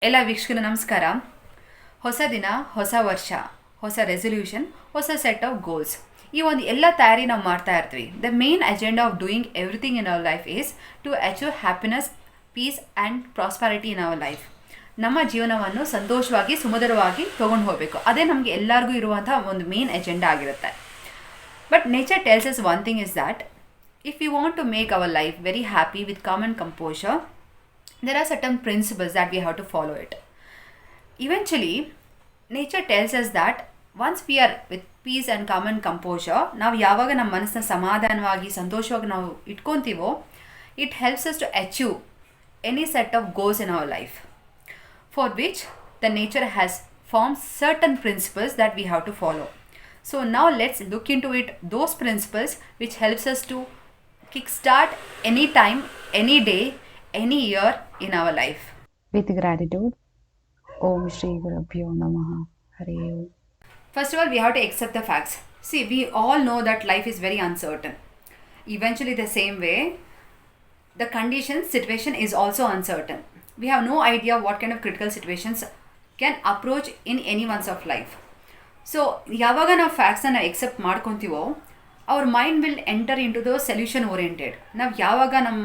ಎಲ್ಲ ವೀಕ್ಷಕರು ನಮಸ್ಕಾರ. ಹೊಸ ದಿನ, ಹೊಸ ವರ್ಷ, ಹೊಸ ರೆಸೊಲ್ಯೂಷನ್, ಹೊಸ ಸೆಟ್ ಆಫ್ ಗೋಲ್ಸ್. ಈ ಒಂದು ಎಲ್ಲ ತಯಾರಿ ನಾವು ಮಾಡ್ತಾ ಇರ್ತೀವಿ. The main agenda of doing everything in our life is to achieve happiness, peace and prosperity in our life. ನಮ್ಮ ಜೀವನವನ್ನು ಸಂತೋಷವಾಗಿ ಸುಮಧುರವಾಗಿ ತೊಗೊಂಡು ಹೋಗಬೇಕು. ಅದೇ ನಮಗೆ ಎಲ್ಲರಿಗೂ ಇರುವಂಥ ಒಂದು ಮೇನ್ ಅಜೆಂಡಾ ಆಗಿರುತ್ತೆ. But nature tells us one thing is that if we want to make our life very happy with calm and composure, there are certain principles that we have to follow it. Eventually, nature tells us that once we are with peace and calm and composure, ನಾವು ಯಾವಾಗ ನಮ್ಮ ಮನಸ್ಸನ್ನ ಸಮಾಧಾನವಾಗಿ ಸಂತೋಷವಾಗಿ ನಾವು ಇಟ್ಕೊತೀವೋ, it helps us to achieve any set of goals in our life, for which the nature has formed certain principles that we have to follow. So now let's look into it, those principles which helps us to kickstart any time, any day, any year in our life. With gratitude, Om Shri Gurubhyo Namaha. Hare Om. First of all, we have to accept the facts. See, we all know that life is very uncertain. Eventually, the same way, the condition, situation is also uncertain. We have no idea what kind of critical situations can approach in anyone's of life. So ಯಾವಾಗ ನಾವು ಫ್ಯಾಕ್ಟ್ಸನ್ನ ನಾವು accept ಮಾಡ್ಕೊತೀವೋ, ಅವ್ರ mind will enter into the solution oriented. ನಾವು ಯಾವಾಗ ನಮ್ಮ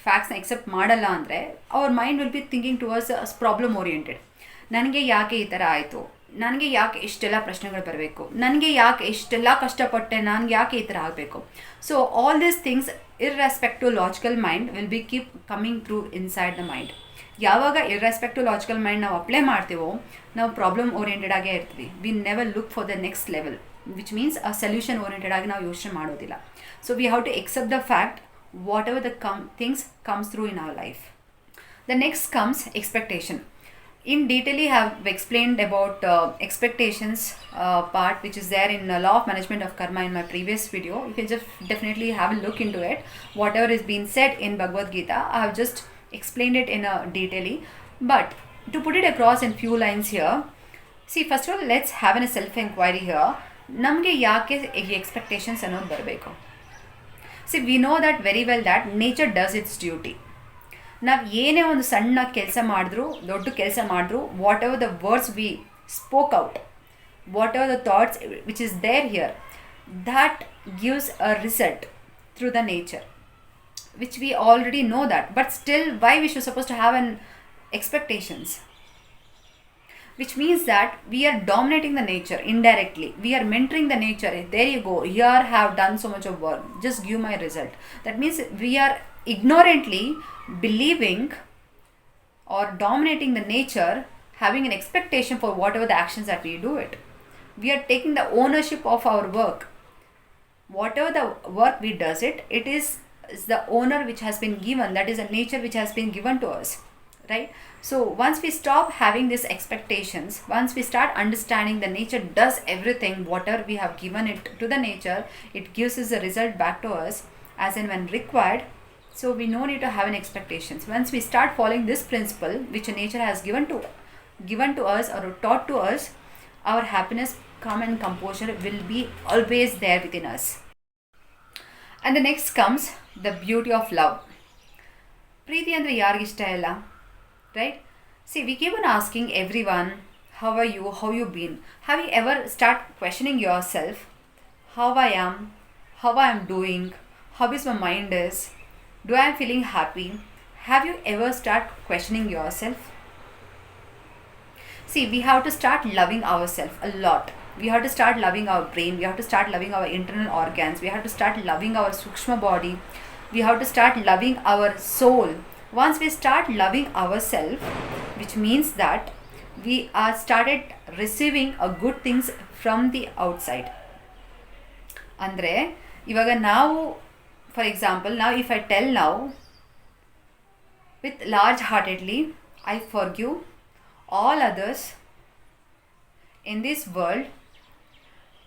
ಫ್ಯಾಕ್ಟ್ಸ್ನ ಎಕ್ಸೆಪ್ಟ್ ಮಾಡಲ್ಲ ಅಂದರೆ ಅವ್ರ mind will be thinking towards problem oriented. ನನಗೆ ಯಾಕೆ ಈ ಥರ ಆಯಿತು, ನನಗೆ ಯಾಕೆ ಇಷ್ಟೆಲ್ಲ ಪ್ರಶ್ನೆಗಳು ಬರಬೇಕು, ನನಗೆ ಯಾಕೆ ಇಷ್ಟೆಲ್ಲ ಕಷ್ಟಪಟ್ಟೆ, ನನಗೆ ಯಾಕೆ ಈ ಥರ ಆಗಬೇಕು. So all these things irrespective logical mind will be keep coming through inside the mind. ಯಾವಾಗ ಇರ್ರೆಸ್ಪೆಕ್ಟಿವ್ ಲಾಜಿಕಲ್ ಮೈಂಡ್ ನಾವು ಅಪ್ಲೈ ಮಾಡ್ತೀವೋ, ನಾವು ಪ್ರಾಬ್ಲಮ್ ಓರಿಯೆಂಟೆಡ್ ಆಗೇ ಇರ್ತೀವಿ. We never look for the next level, which means ಆ ಸೊಲ್ಯೂಷನ್ ಓರಿಯೆಂಟೆಡ್ ಆಗಿ ನಾವು ಯೋಚನೆ ಮಾಡೋದಿಲ್ಲ. So we have to accept the fact whatever the things comes through in our life. The next comes expectation. In detail, I have explained about expectations part, which is there in law of management of karma in my previous video. You can just definitely have a look into it. Whatever is being said in Bhagavad Gita, I have just explained it in a detail. But to put it across in few lines here, see, first of all, let's have a self-inquiry here. Namge yaake expectations annod barbeku. See, we know that very well that nature does its duty. ನಾವು ಏನೇ ಒಂದು ಸಣ್ಣ ಕೆಲಸ ಮಾಡಿದ್ರು, ದೊಡ್ಡ ಕೆಲಸ ಮಾಡಿದ್ರು, whatever the words we spoke out, whatever the thoughts which is there here, that gives a result through the nature, which we already know that. But still, why we should supposed to have an expectations? Which means that we are dominating the nature indirectly. We are mentoring the nature. There you go. Here have done so much of work. Just give my result. That means we are ignorantly believing or dominating the nature, having an expectation for whatever the actions that we do it. We are taking the ownership of our work. Whatever the work we does it, it is the owner which has been given, that is a nature which has been given to us, right? So once we stop having these expectations, once we start understanding the nature does everything, whatever we have given it to the nature, it gives us the result back to us as and when required. So we no need to have an expectations. Once we start following this principle which nature has given to us or taught to us, our happiness, calm and composure will be always there within us. And the next comes the beauty of love. Preeti andre yarige ishta illa, right? See, we keep on asking everyone, how are you, how you been? Have you ever start questioning yourself, how I am, how I am doing, how is my mind is, do I am feeling happy? Have you ever start questioning yourself? See, we have to start loving ourselves a lot. We have to start loving our brain. We have to start loving our internal organs. We have to start loving our sukshma body. We have to start loving our soul. Once we start loving ourselves, which means that we are started receiving a good things from the outside. Andre, ivaga now, for example, now if I tell now, with large heartedly, I forgive all others in this world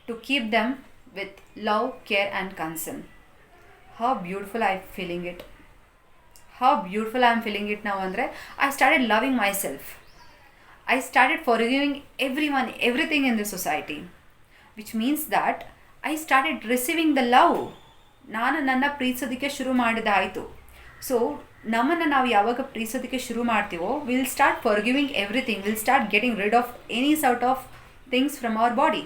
to keep them with love, care and concern. How beautiful I am feeling it. How beautiful I am feeling it now, andre I started loving myself. I started forgiving everyone, everything in the society, which means that I started receiving the love. ನಾನು ನನ್ನ ಪ್ರೀತಿಸೋದಕ್ಕೆ ಶುರು ಮಾಡಿದಾಯಿತು. So ನಮ್ಮನ್ನು ನಾವು ಯಾವಾಗ ಪ್ರೀತಿಸೋದಕ್ಕೆ ಶುರು ಮಾಡ್ತೀವೋ will start for giving everything, will start getting rid of any sort of things from our body.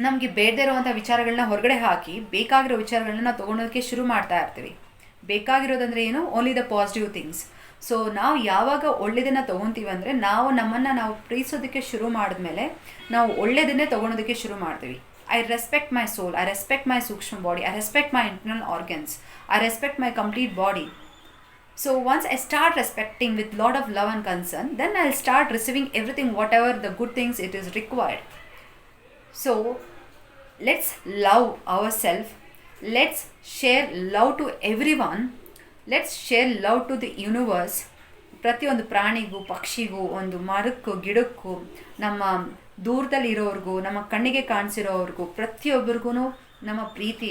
ನಮಗೆ ಬೇಡದೇ ಇರುವಂಥ ವಿಚಾರಗಳನ್ನ ಹೊರಗಡೆ ಹಾಕಿ ಬೇಕಾಗಿರೋ ವಿಚಾರಗಳನ್ನ ನಾವು ತೊಗೊಳೋದಕ್ಕೆ ಶುರು ಮಾಡ್ತಾ ಇರ್ತೀವಿ. ಬೇಕಾಗಿರೋದಂದರೆ ಏನು? Only the positive things. So ನಾವು ಯಾವಾಗ ಒಳ್ಳೆಯದನ್ನು ತೊಗೊತೀವಿ ಅಂದರೆ ನಮ್ಮನ್ನು ನಾವು ಪ್ರೀತಿಸೋದಕ್ಕೆ ಶುರು ಮಾಡಿದ್ಮೇಲೆ ನಾವು ಒಳ್ಳೆಯದನ್ನೇ ತೊಗೊಳೋದಕ್ಕೆ ಶುರು ಮಾಡ್ತೀವಿ. I respect my soul, I respect my sukshma body, I respect my internal organs, I respect my complete body. So once I start respecting with lot of love and concern, then I'll start receiving everything, whatever the good things it is required. So let's love ourselves, let's share love to everyone, let's share love to the universe. ಪ್ರತಿಯೊಂದು ಪ್ರಾಣಿಗೂ, ಪಕ್ಷಿಗೂ, ಒಂದು ಮರಕ್ಕೂ, ಗಿಡಕ್ಕೂ, ನಮ್ಮ ದೂರದಲ್ಲಿರೋರ್ಗೂ, ನಮ್ಮ ಕಣ್ಣಿಗೆ ಕಾಣಿಸಿರೋವ್ರಿಗೂ, ಪ್ರತಿಯೊಬ್ಬರಿಗೂ ನಮ್ಮ ಪ್ರೀತಿ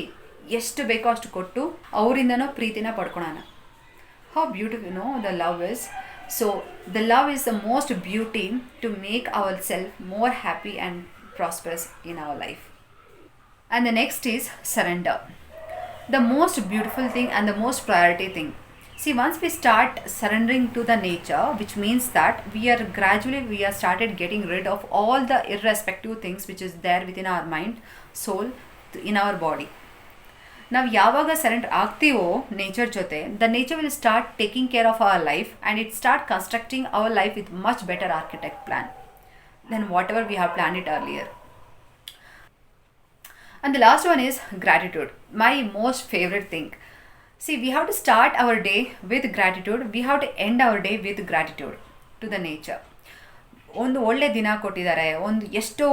ಎಷ್ಟು ಬೇಕೋ ಅಷ್ಟು ಕೊಟ್ಟು ಅವರಿಂದನೂ ಪ್ರೀತಿನ ಪಡ್ಕೊಳೋಣ. How beautiful the love is. So the love is the most beauty to make our self more happy and prosperous in our life. And the next is surrender. The most beautiful thing and the most priority thing. See, once we start surrendering to the nature, which means that we are started getting rid of all the irrespective things which is there within our mind, soul, in our body. ನಾವು ಯಾವಾಗ surrender ಆಗ್ತೀವೋ nature ಜೊತೆ, the nature will start taking care of our life and it start constructing our life with much better architect plan than whatever we have plan it earlier. And the last one is gratitude, my most favorite thing. See, we have to start our day with gratitude, we have to end our day with gratitude to the nature. ಒಂದು ಒಳ್ಳೆ ದಿನ ಕೊಟ್ಟಿದ್ದಾರೆ, ಒಂದು ಎಷ್ಟೋ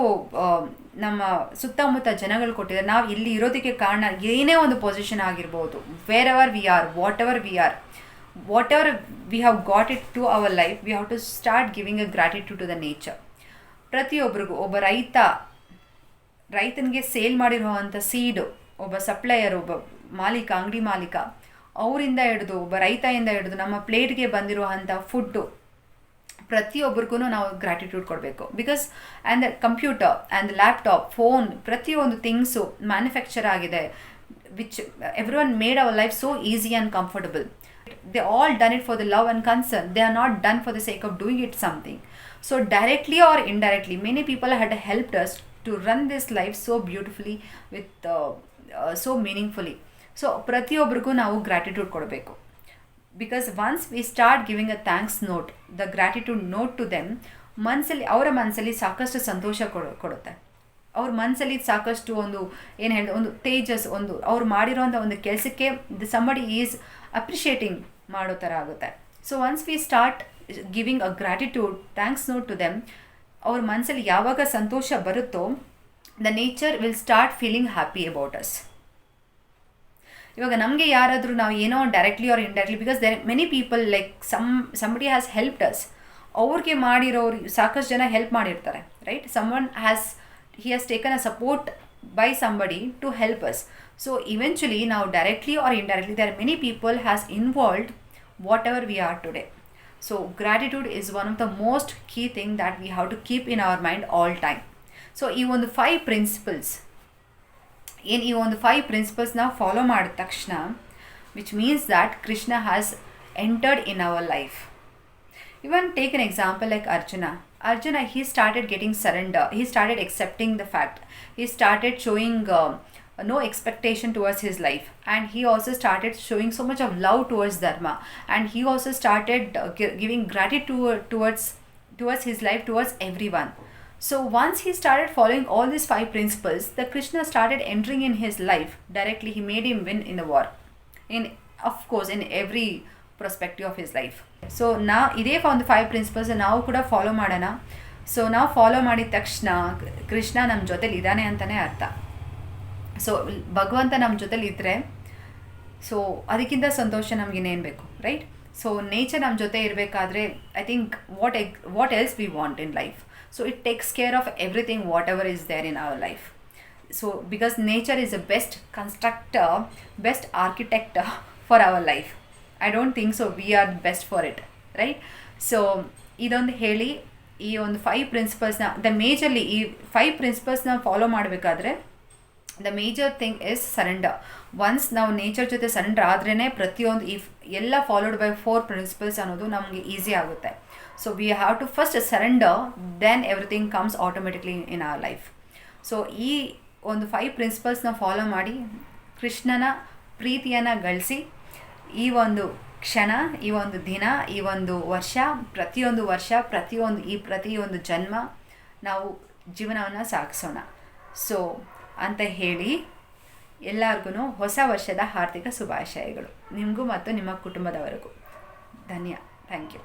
ನಮ್ಮ ಸುತ್ತಮುತ್ತ ಜನಗಳು ಕೊಟ್ಟಿದ್ದಾರೆ. ನಾವು ಇಲ್ಲಿ ಇರೋದಕ್ಕೆ ಕಾರಣ ಏನೇ ಒಂದು ಪೊಸಿಷನ್ ಆಗಿರ್ಬೋದು, wherever we are, whatever we have got it to our life, we have to start giving a gratitude to the nature. ಪ್ರತಿಯೊಬ್ಬರಿಗೂ, ಒಬ್ಬ ರೈತನಿಗೆ ಸೇಲ್ ಮಾಡಿರುವಂಥ ಸೀಡು, ಒಬ್ಬ ಸಪ್ಲೈಯರ್, ಒಬ್ಬ ಮಾಲೀಕ, ಅಂಗಡಿ ಮಾಲೀಕ, ಅವರಿಂದ ಹಿಡಿದು, ಒಬ್ಬ ರೈತದಿಂದ ಹಿಡಿದು ನಮ್ಮ ಪ್ಲೇಟ್ಗೆ ಬಂದಿರುವಂಥ ಫುಡ್ಡು, ಪ್ರತಿಯೊಬ್ಬರಿಗೂ ನಾವು ಗ್ರ್ಯಾಟಿಟ್ಯೂಡ್ ಕೊಡಬೇಕು. Because and the computer and the laptop, phone, ಪ್ರತಿಯೊಂದು ಥಿಂಗ್ಸು ಮ್ಯಾನುಫ್ಯಾಕ್ಚರ್ ಆಗಿದೆ, which every one made our life so easy and comfortable. They all done it for the love and concern. They are not done for the sake of doing it something. So directly or indirectly, many people had helped us to run this life so beautifully with so meaningfully. So ಪ್ರತಿಯೊಬ್ಬರಿಗೂ ನಾವು gratitude ಕೊಡಬೇಕು. Because once we start giving a thanks note, the gratitude note to them, ಅವರ ಮನಸ್ಸಲ್ಲಿ ಸಾಕಷ್ಟು ಸಂತೋಷ ಕೊಡುತ್ತೆ. ಅವ್ರ ಮನಸ್ಸಲ್ಲಿ ಸಾಕಷ್ಟು ಒಂದು ಏನು ಹೇಳಿದೆ, ಒಂದು ತೇಜಸ್, ಒಂದು ಅವ್ರು ಮಾಡಿರೋಂಥ ಒಂದು ಕೆಲಸಕ್ಕೆ somebody ಈಸ್ ಅಪ್ರಿಷಿಯೇಟಿಂಗ್ ಮಾಡೋ ಥರ ಆಗುತ್ತೆ. So once we start giving a gratitude thanks note to them, ಅವ್ರ ಮನಸ್ಸಲ್ಲಿ ಯಾವಾಗ ಸಂತೋಷ ಬರುತ್ತೋ, the nature will start feeling happy about us. ಇವಾಗ ನಮಗೆ ಯಾರಾದರೂ ನಾವು ಏನೋ directly or indirectly, because there many people like somebody has helped us, ಅವ್ರಿಗೆ ಮಾಡಿರೋರು ಸಾಕಷ್ಟು ಜನ ಹೆಲ್ಪ್ ಮಾಡಿರ್ತಾರೆ, right? he has taken a support by somebody to help us. So eventually now directly or indirectly there are many people has involved whatever we are today. So gratitude is one of the most key thing that we have to keep in our mind all time. So ಈ ಒಂದು 5 principles, ಈ ಒಂದು 5 principles ನಾವು follow ಮಾಡಿದ ತಕ್ಷಣ, which means that Krishna has entered in our life. Even take an example like Arjuna, he started getting surrender, he started accepting the fact, he started showing no expectation towards his life, and he also started showing so much of love towards dharma, and he also started giving gratitude towards his life, towards everyone. So once he started following all these 5 principles, the Krishna started entering in his life directly. He made him win in the war, of course in every perspective of his life. So ಇದೇ ಒಂದು 5 principles ನಾವು ಕೂಡ follow ಮಾಡೋಣ. So ನಾವು follow ಮಾಡಿದ ತಕ್ಷಣ ಕೃಷ್ಣ ನಮ್ಮ ಜೊತೆಲಿ ಇದ್ದಾನೆ ಅಂತಲೇ ಅರ್ಥ. ಸೊ ಭಗವಂತ ನಮ್ಮ ಜೊತೆಲಿ ಇದ್ದರೆ, ಸೊ ಅದಕ್ಕಿಂತ ಸಂತೋಷ ನಮಗಿನ್ನೇನು ಬೇಕು, ರೈಟ್? ಸೊ ನೇಚರ್ ನಮ್ಮ ಜೊತೆ ಇರಬೇಕಾದ್ರೆ I think what else we want in life. So it takes care of everything whatever is there in our life. So because nature is the best constructor, best architect for our life. I don't think so we are the best for it, right? So ಇದೊಂದು ಹೇಳಿ, ಈ ಒಂದು 5 ಪ್ರಿನ್ಸಿಪಲ್ಸ್ನ majorly ಈ 5 ಪ್ರಿನ್ಸಿಪಲ್ಸ್ನ follow ಮಾಡಬೇಕಾದ್ರೆ the major thing is surrender. Once ನಾವು nature ಜೊತೆ surrender ಆದ್ರೇ ಪ್ರತಿಯೊಂದು ಎಲ್ಲ ಫಾಲೋಡ್ ಬೈ 4 ಪ್ರಿನ್ಸಿಪಲ್ಸ್ ಅನ್ನೋದು ನಮಗೆ ಈಸಿ ಆಗುತ್ತೆ. So we have to first surrender, then everything comes automatically in our life. So ಈ ಒಂದು 5 ಪ್ರಿನ್ಸಿಪಲ್ಸ್ನ ಫಾಲೋ ಮಾಡಿ ಕೃಷ್ಣನ ಪ್ರೀತಿಯನ್ನು ಗಳಿಸಿ ಈ ಒಂದು ಕ್ಷಣ, ಈ ಒಂದು ದಿನ, ಈ ಒಂದು ವರ್ಷ, ಪ್ರತಿಯೊಂದು ಜನ್ಮ ನಾವು ಜೀವನವನ್ನು ಸಾಗಿಸೋಣ. ಸೊ ಅಂತ ಹೇಳಿ ಎಲ್ಲರಿಗೂ ಹೊಸ ವರ್ಷದ ಹಾರ್ದಿಕ ಶುಭಾಶಯಗಳು, ನಿಮಗೂ ಮತ್ತು ನಿಮ್ಮ ಕುಟುಂಬದವರೆಗೂ. Thank you.